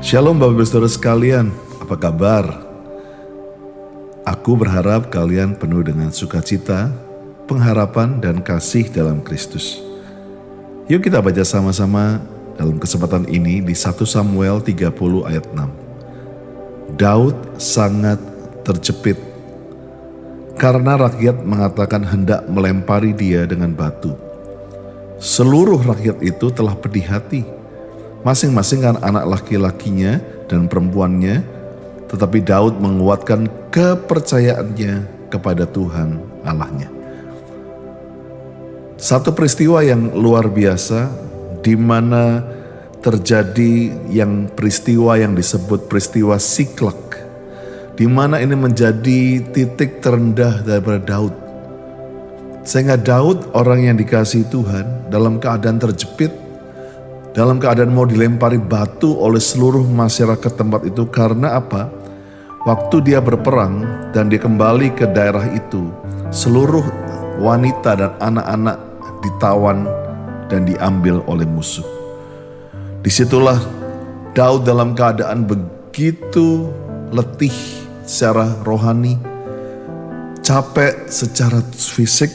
Shalom Bapak Ibu Saudara sekalian, apa kabar? Aku berharap kalian penuh dengan sukacita, pengharapan dan kasih dalam Kristus. Yuk kita baca sama-sama dalam kesempatan ini di 1 Samuel 30 ayat 6. Daud sangat terjepit karena rakyat mengatakan hendak melempari dia dengan batu. Seluruh rakyat itu telah pedih hati. Masing-masing kan anak laki-lakinya dan perempuannya, tetapi Daud menguatkan kepercayaannya kepada Tuhan Allahnya. Satu peristiwa yang luar biasa di mana terjadi peristiwa yang disebut peristiwa Siklak, di mana ini menjadi titik terendah daripada Daud. Sehingga Daud, orang yang dikasihi Tuhan, dalam keadaan terjepit, dalam keadaan mau dilempari batu oleh seluruh masyarakat tempat itu. Karena apa? Waktu dia berperang dan dia kembali ke daerah itu, seluruh wanita dan anak-anak ditawan dan diambil oleh musuh. Disitulah Daud dalam keadaan begitu letih secara rohani, capek secara fisik,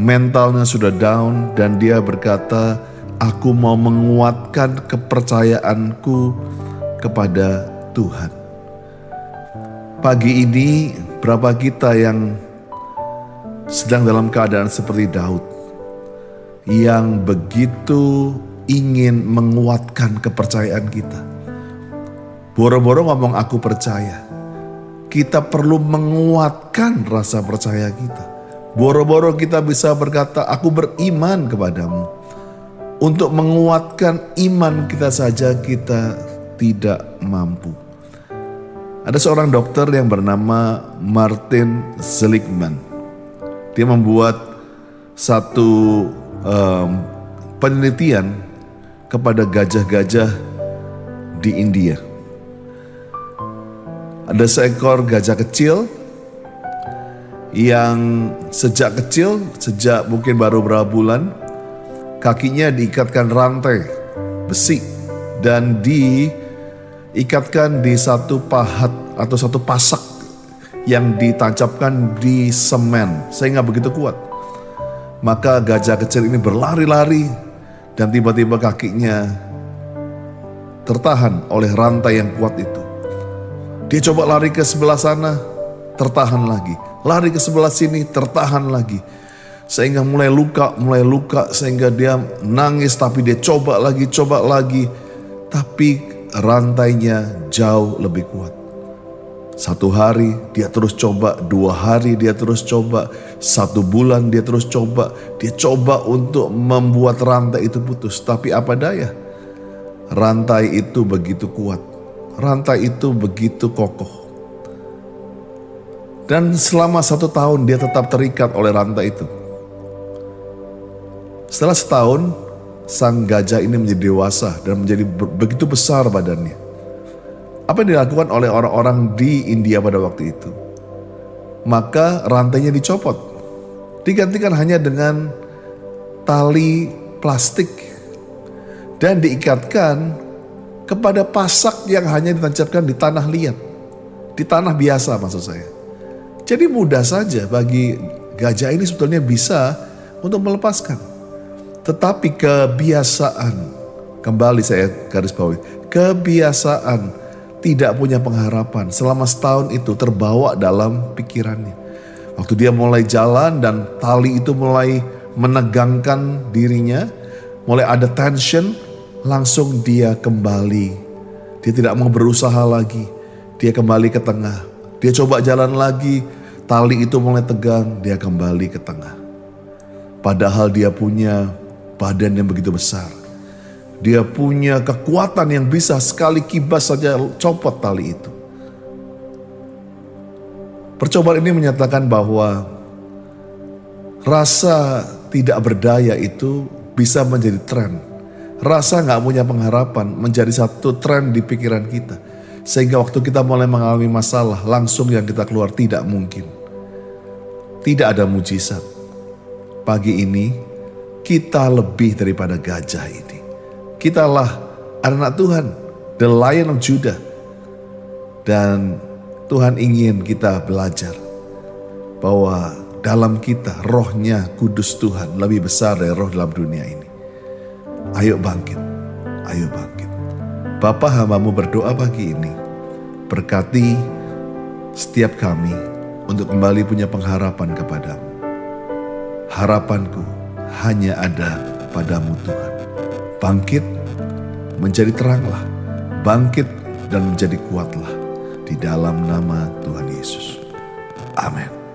mentalnya sudah down, dan dia berkata, aku mau menguatkan kepercayaanku kepada Tuhan. Pagi ini berapa kita yang sedang dalam keadaan seperti Daud, yang begitu ingin menguatkan kepercayaan kita. Boro-boro ngomong aku percaya. Kita perlu menguatkan rasa percaya kita. Boro-boro kita bisa berkata aku beriman kepadamu. Untuk menguatkan iman kita saja kita tidak mampu. Ada seorang dokter yang bernama Martin Seligman. Dia membuat satu penelitian kepada gajah-gajah di India. Ada seekor gajah kecil yang sejak mungkin baru beberapa bulan, kakinya diikatkan rantai besi dan diikatkan di satu pahat atau satu pasak yang ditancapkan di semen sehingga begitu kuat. Maka gajah kecil ini berlari-lari dan tiba-tiba kakinya tertahan oleh rantai yang kuat itu. Dia coba lari ke sebelah sana, tertahan lagi. Lari ke sebelah sini, tertahan lagi. Sehingga mulai luka, sehingga dia nangis, tapi dia coba lagi. Tapi rantainya jauh lebih kuat. 1 hari dia terus coba, 2 hari dia terus coba, 1 bulan dia terus coba. Dia coba untuk membuat rantai itu putus, tapi apa daya? Rantai itu begitu kuat, rantai itu begitu kokoh. Dan selama 1 tahun dia tetap terikat oleh rantai itu. Setelah 1 tahun, sang gajah ini menjadi dewasa dan menjadi begitu besar badannya. Apa yang dilakukan oleh orang-orang di India pada waktu itu? Maka rantainya dicopot, digantikan hanya dengan tali plastik dan diikatkan kepada pasak yang hanya ditancapkan di tanah liat, di tanah biasa maksud saya. Jadi mudah saja bagi gajah ini sebetulnya bisa untuk melepaskan. Tetapi kebiasaan, kembali saya garis bawahi, kebiasaan tidak punya pengharapan selama 1 tahun itu terbawa dalam pikirannya. Waktu dia mulai jalan dan tali itu mulai menegangkan dirinya, mulai ada tension, langsung dia kembali. Dia tidak mau berusaha lagi, dia kembali ke tengah. Dia coba jalan lagi, tali itu mulai tegang, dia kembali ke tengah. Padahal dia punya badan yang begitu besar. Dia punya kekuatan yang bisa sekali kibas saja copot tali itu. Percobaan ini menyatakan bahwa rasa tidak berdaya itu bisa menjadi tren. Rasa gak punya pengharapan menjadi satu tren di pikiran kita. Sehingga waktu kita mulai mengalami masalah, langsung yang kita keluar tidak mungkin. Tidak ada mujizat. Pagi ini, kita lebih daripada gajah ini. Kitalah anak Tuhan, the Lion of Judah. Dan Tuhan ingin kita belajar bahwa dalam kita rohnya kudus Tuhan lebih besar dari roh dalam dunia ini. Ayo bangkit, ayo bangkit. Bapa, hamba-Mu berdoa pagi ini, berkati setiap kami untuk kembali punya pengharapan kepadamu. Harapanku hanya ada padamu Tuhan. Bangkit, menjadi teranglah. Bangkit dan menjadi kuatlah. Di dalam nama Tuhan Yesus. Amin.